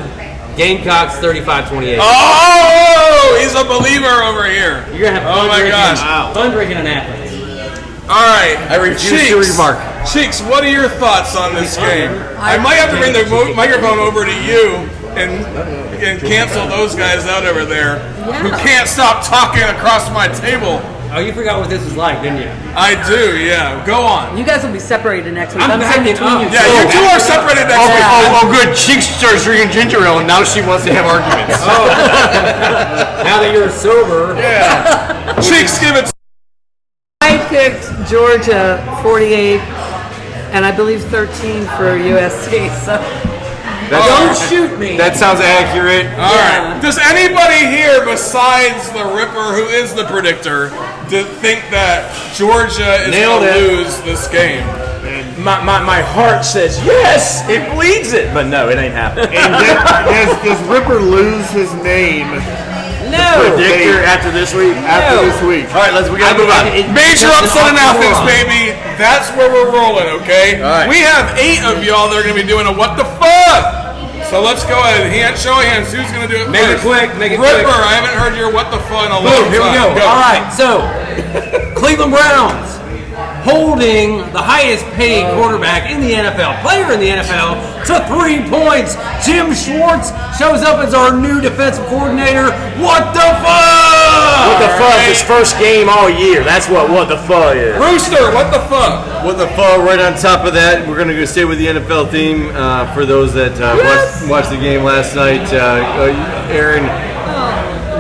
Gamecocks 35-28. Oh, he's a believer over here. You're gonna have fun drinking in Athens. All right. I refuse to remark. Cheeks, what are your thoughts on this game? I might have to bring the microphone over to you and cancel those guys out over there who can't stop talking across my table. Oh, you forgot what this is like, didn't you? I do, yeah. Go on. You guys will be separated next week. I'm sitting backing between up. you. Yeah, you two are separated next week. Oh, good. Cheeks starts drinking ginger ale, and now she wants to have arguments. Now that you're sober. Yeah. Cheeks, give it. I picked Georgia 48, and I believe 13 for USC. So don't shoot me. That sounds accurate. All right. Does anybody here, besides the Ripper, who is the predictor, think that Georgia is going to lose this game? My heart says yes. It bleeds it, but no, it ain't happening. And does Ripper lose his name? No. Predictor after this week. After this week. All right, we got to move on. Major upset in Athens, baby. That's where we're rolling, okay? All right. We have 8 of y'all that are going to be doing a what the fuck. So let's go ahead. Show of hands. Who's going to do it Make first? it quick. Make it Ripper, quick. I haven't heard your what the fuck in a long Boom, here we time. go. All right, so Cleveland Browns holding the highest paid quarterback in the NFL, player in the NFL, to 3 points. Jim Schwartz shows up as our new defensive coordinator. What the fuck? What the fuck? His first game all year. That's what the fuck is. Rooster, what the fuck? What the fuck? Right on top of that, we're going to go stay with the NFL theme for those that watched the game last night. Aaron,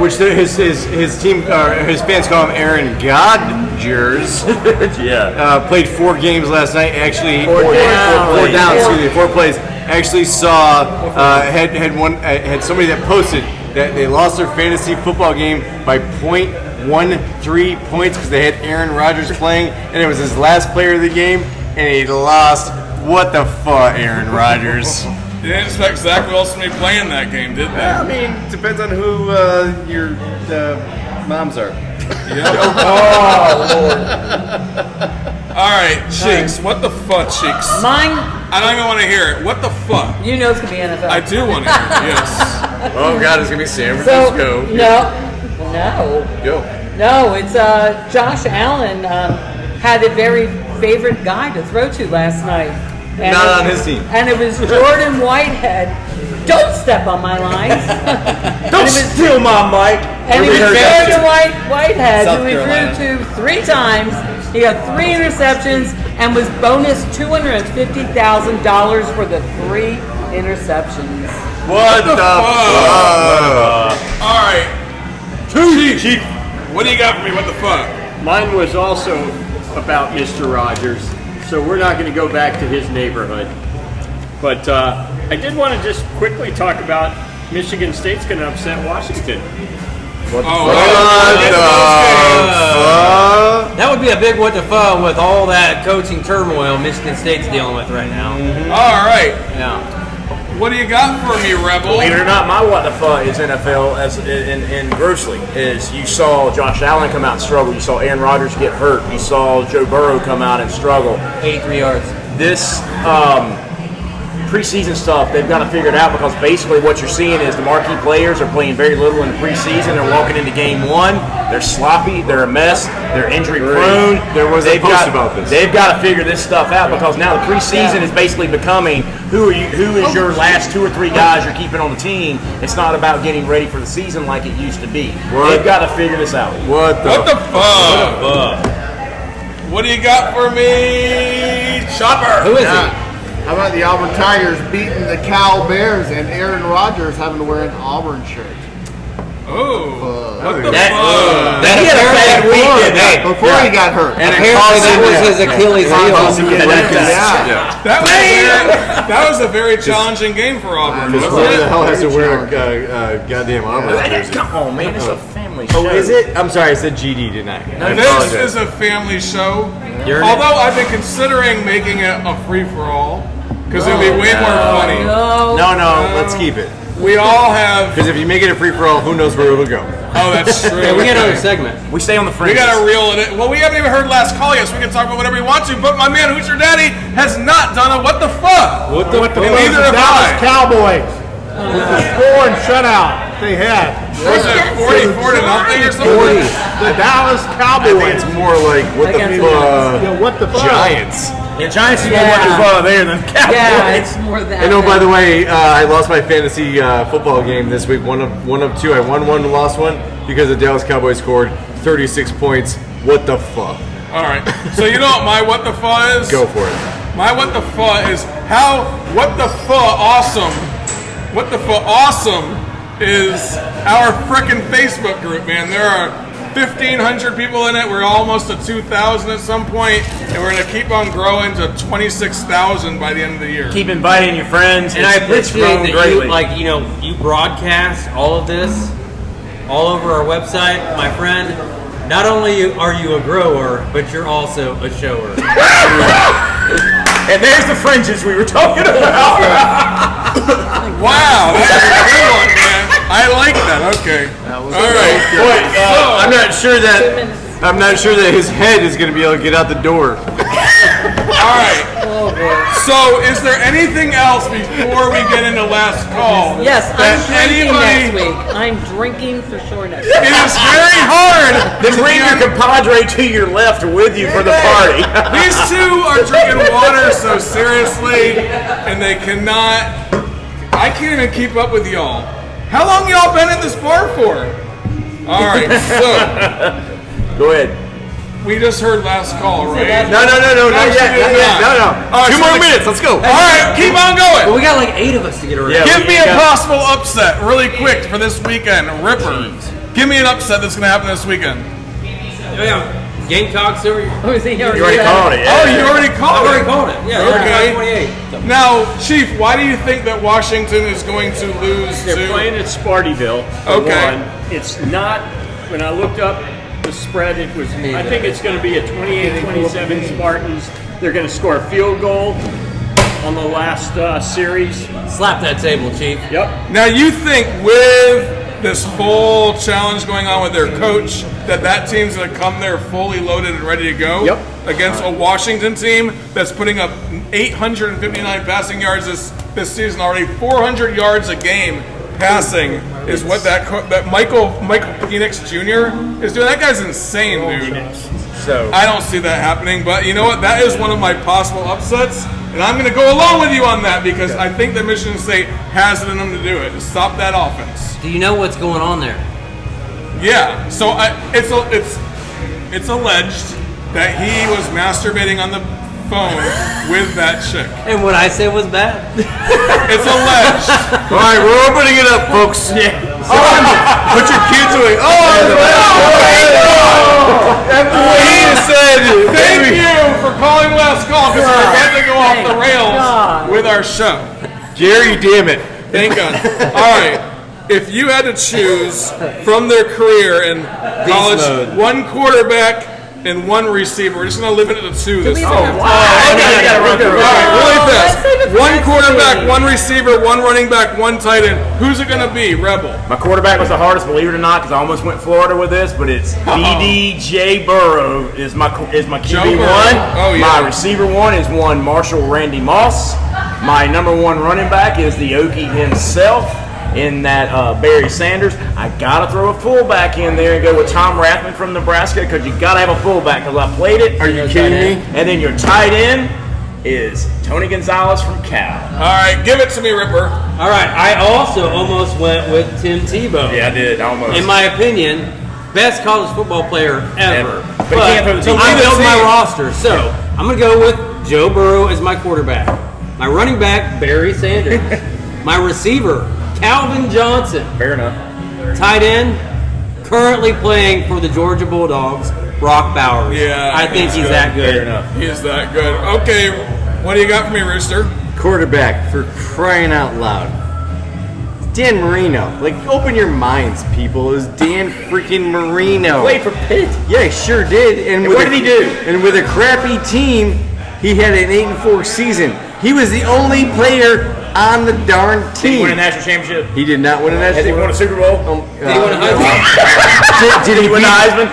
which his team, his fans call him Aaron Rodgers. Yeah. Played 4 games last night. Actually, Four down. Excuse me, 4 plays. Actually saw had somebody that posted that they lost their fantasy football game by 0.13 points because they had Aaron Rodgers playing, and it was his last player of the game, and he lost. What the fuck, Aaron Rodgers? You didn't expect Zach Wilson to be playing that game, did they? I mean, depends on who your moms are. All right, Cheeks. What the fuck, Cheeks? Mine, I don't even want to hear it. What the fuck? you know it's going to be NFL. I do want to hear it, yes. Oh, God, it's going to be San So, Francisco. no, it's Josh Allen had a very favorite guy to throw to last night. And Not on his team. And it was Jordan Whitehead. Don't step on my lines. Don't steal my mic. And it was Jordan Whitehead, South who he Carolina. threw to 3 times. He got 3 interceptions and was bonus $250,000 for the 3 interceptions. What the fuck? All right. Chief, what do you got for me? What the fuck? Mine was also about Mr. Rogers, so we're not going to go back to his neighborhood. But I did want to just quickly talk about Michigan State's going to upset Washington. That would be a big what the fuck with all that coaching turmoil Michigan State's dealing with right now. All right. Yeah. What do you got for me, Rebel? Believe it or not, my what the fuck is NFL in grossly is you saw Josh Allen come out and struggle. You saw Aaron Rodgers get hurt. You saw Joe Burrow come out and struggle. 83 yards. This preseason stuff, they've got to figure it out because basically what you're seeing is the marquee players are playing very little in the preseason. They're walking into game 1. They're sloppy. They're a mess. They're injury prone. There was a post about this. They've got to figure this stuff out because now the preseason is basically becoming who is your last 2 or 3 guys you're keeping on the team. It's not about getting ready for the season like it used to be. They've got to figure this out. What the fuck? What do you got for me, Chopper? Who is it? How about the Auburn Tigers beating the Cal Bears and Aaron Rodgers having to wear an Auburn shirt? Oh, what the That He had a bad week, didn't he? Before he got hurt. And apparently that was his Achilles heel. That was a very challenging game for Auburn. Who Wasn't the it? hell has to wear a goddamn Auburn jersey? Come on, man. It's a family show. Oh, is it? I'm sorry, I said GD, didn't I? This is a family show. Although I've been considering making it a free-for-all because it'd be way more funny. No, let's keep it. We all have. Because if you make it a free-for-all, who knows where it'll go? Oh, that's true. Yeah, we got another segment. We stay on the We fringes. got to reel it in. Well, we haven't even heard last call yet, so we can talk about whatever we want to. But my man, Who's Your Daddy, has not done a what the fuck. What the fuck? Neither have Dallas I. Cowboys. The score and shutout they had. Was it 44 to nothing or something? The Dallas I Cowboys. think it's more like what the Yeah, what the fuck? Giants. The Giants is more what the fuck there than Cowboys. Yeah, it's more than that. And oh, by the way, I lost my fantasy football game this week. One of 2. I won 1 and lost 1 because the Dallas Cowboys scored 36 points. What the fuck? All right. So you know what my what the fuck is? Go for it. My what the fuck is how what the fuck awesome. What the fuck awesome is our frickin' Facebook group, man. There are 1,500 people in it. We're almost at 2,000 at some point, and we're gonna keep on growing to 26,000 by the end of the year. Keep inviting your friends. And I It's appreciate grown that greatly. you broadcast all of this all over our website, my friend. Not only are you a grower, but you're also a shower. And there's the fringes we were talking about. Wow, that's a good one, man. I like that. Okay. All right. I'm not sure that his head is going to be able to get out the door. All right. So, is there anything else before we get into last call? Yes, I'm that drinking anybody- next week. I'm drinking for sure next week. It is very hard. Then bring your compadre to your left with you for the party. These two are drinking water so seriously, and they cannot. I can't even keep up with y'all. How long y'all been at this bar for? All right, so Go ahead. we just heard last call, right? No, not yet. Not yet. No. All right, 2 so more the- minutes. Let's go. All right, keep on going. Well, we got like 8 of us to get around. Yeah. Give me a got- possible upset really quick for this weekend. Ripper. Give me an upset that's going to happen this weekend. Yeah. Gamecocks over. Oh, is he already You already said called it. Yeah. Oh, you already called I've it? already called it. Yeah, Okay. 28. Now, Chief, why do you think that Washington is going to lose They're to... playing at Spartyville. For Okay. one. It's not. When I looked up the spread, it was. I think it's going to be a 28-27 Spartans. They're going to score a field goal on the last series. Slap that table, Chief. Yep. Now, you think with this whole challenge going on with their coach that team's going to come there fully loaded and ready to go against a Washington team that's putting up 859 passing yards this season already, 400 yards a game passing is what that Michael Penix Jr. is doing. That guy's insane, dude. So I don't see that happening, but you know what? That is one of my possible upsets, and I'm going to go along with you on that because I think that Michigan State has it in them to do it, to stop that offense. Do you know what's going on there? Yeah, so it's alleged that he was masturbating on the phone with that chick. And what I said was bad. It's alleged. All right, we're opening it up, folks. Yeah. Put your kids away. He said, "Thank you for calling last call because we're about to go off the rails with our show." Jerry, damn it. Thank God. All right. If you had to choose from their career in college, one quarterback and one receiver, we're just going to limit it to two this time. Oh, wow. Really fast. One quarterback, one receiver, one running back, one tight end. Who's it going to be, Rebel? my quarterback was the hardest, believe it or not, because I almost went Florida with this, but it's BDJ Burrow is my QB one. Oh, yeah. My receiver one is one Marshall Randy Moss. My number one running back is the Okie himself. In that Barry Sanders, I gotta throw a fullback in there and go with Tom Rathman from Nebraska because you gotta have a fullback because I played it. Are you kidding me? And then your tight end is Tony Gonzalez from Cal. All right, give it to me, Ripper. All right, I also almost went with Tim Tebow. Yeah, I did almost. In my opinion, best college football player ever. But he can't throw the team. I built my roster, so I'm gonna go with Joe Burrow as my quarterback. My running back, Barry Sanders. My receiver, Calvin Johnson. Fair enough. Tight end, currently playing for the Georgia Bulldogs, Brock Bowers. Yeah, I think he's that good. Fair enough. He is that good. Okay, what do you got for me, Rooster? Quarterback, for crying out loud. Dan Marino. Like, open your minds, people. It was Dan freaking Marino. Played for Pitt. Yeah, he sure did. And what did he do? And with a crappy team, he had an 8-4 season. He was the only player on the darn Did he team. win a national championship? He did not win a national Has he won a Super Bowl? Did he win a Heisman? Did he win the Heisman?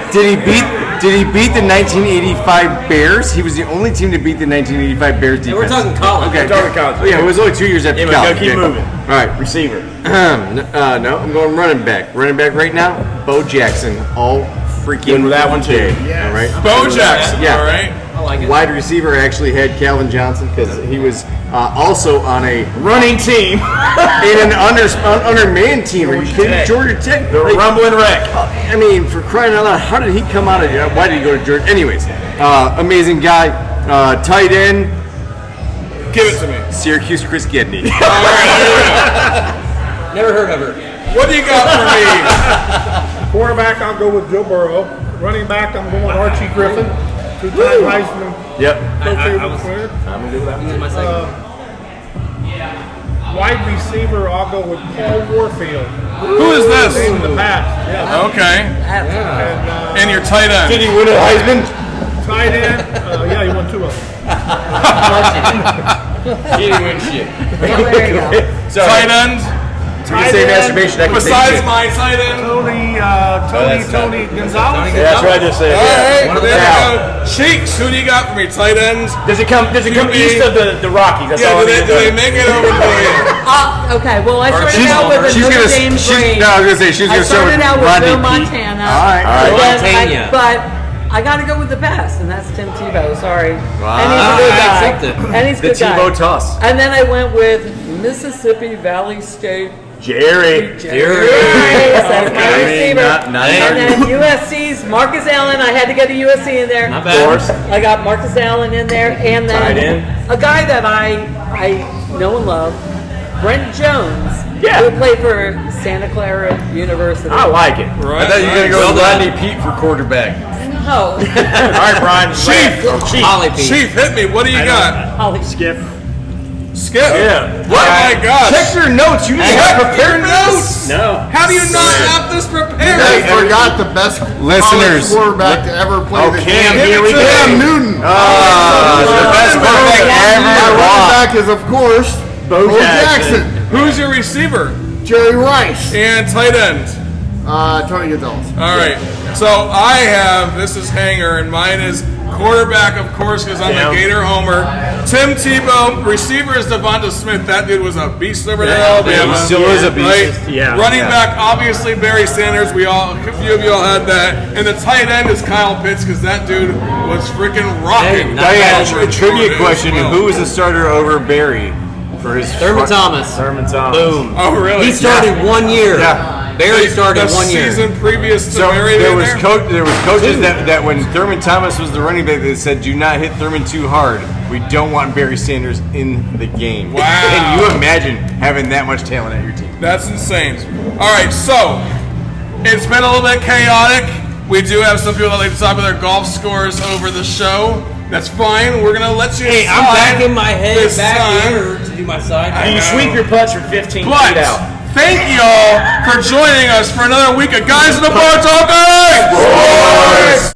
Did he beat the 1985 Bears? He was the only team to beat the 1985 Bears defense. Yeah, we're talking college. Okay, We're talking college. Oh, yeah, it was only 2 years after Anyway, college. go keep Okay. moving. All right, Receiver. no, I'm going running back. Running back right now, Bo Jackson. All freaking Good with that one, too. day. All right. Bo Jackson, Yeah. all right. I like it. Wide receiver actually had Calvin Johnson because he was also on a Running team. in an undermanned team. Are you kidding? Tech. Georgia Tech. The Like, rumbling wreck. I mean, for crying out loud, how did he come out of here? Why did he go to Georgia? Anyways, amazing guy. Tight end, Give it to me. Syracuse Chris Gedney. Never heard of her. What do you got for me? Quarterback, I'll go with Joe Burrow. Running back, I'm going Archie Griffin. Two-time Heisman Yep. Trophy I was- winner. I'm going to do that. This is my second. Wide receiver, I'll go with Paul Warfield. Who is this? In the past, yeah. Okay. And And your tight end. Did he win a Heisman? tight end, yeah, he won 2 of them. He didn't win shit. Well, there you go. So, Tight end. You can say masturbation. I can say Besides shit. my tight end. Tony Gonzalez. yeah, that's what I just said. All right, One of there them. we go. Cheeks, who do you got for me? Tight end. Does it come QB. east of the Rockies? That's Yeah, all do I need they to know. make it over to Okay, well, I started She's- out with a she's Notre gonna- Dame she's- brain. no, I was gonna say she's I gonna start started with out with Rodney Bill P. Montana. All right. And then Montana. but I got to go with the best, and that's Tim Tebow. Sorry, Wow. and he's a good I guy. accept it. And he's a The good guy. Tebow toss. And then I went with Mississippi Valley State. Jerry. Yes, that's my Okay. receiver. Not And then USC's Marcus Allen. I had to get a USC in there. Not Of bad. course. I got Marcus Allen in there, and Tight then end. a guy that I know and love, Brent Jones Yeah. Who played for Santa Clara University. I like it. Right. I thought you were going to go with Rodney Pete for quarterback. No. All right, Brian. Chief, hit me. What do you got? Holly. Skip. Skip. Yeah. What? Oh my gosh. Check your notes. You didn't have prepared notes. No. How do you not have this prepared? They forgot the best Listeners. college quarterback to ever play the Cam, game. here we go. Cam Newton. The best quarterback ever. My running back is, of course, Bo Jackson. Who's your receiver? Jerry Rice. And tight end? Tony Gonzalez. All right. So I have, this is Hanger, and mine is quarterback, of course, because I'm a Gator homer. Tim Tebow. Receiver is Devonta Smith. That dude was a beast over there in Alabama. He still is a beast. Right? Yeah. Running back, obviously, Barry Sanders. A few of you all had that. And the tight end is Kyle Pitts, because that dude was freaking rocking. A trivia question. Who was the starter over Barry for his Thurman Thomas. Thurman Thomas. Boom. Oh, really? He started 1 year. Yeah. Barry started the 1 year. season previous to So Barry there being was there? there was coaches that when Thurman Thomas was the running back, they said, "Do not hit Thurman too hard. We don't want Barry Sanders in the game." Wow. Can you imagine having that much talent at your team? That's insane. All right, so it's been a little bit chaotic. We do have some people that like to talk about their golf scores over the show. That's fine. We're gonna let you. Hey, I'm decide back in my head this back time. here to do my side. Do you sweep your putts from 15 But feet out? thank y'all for joining us for another week of Guys in the Bar Talking.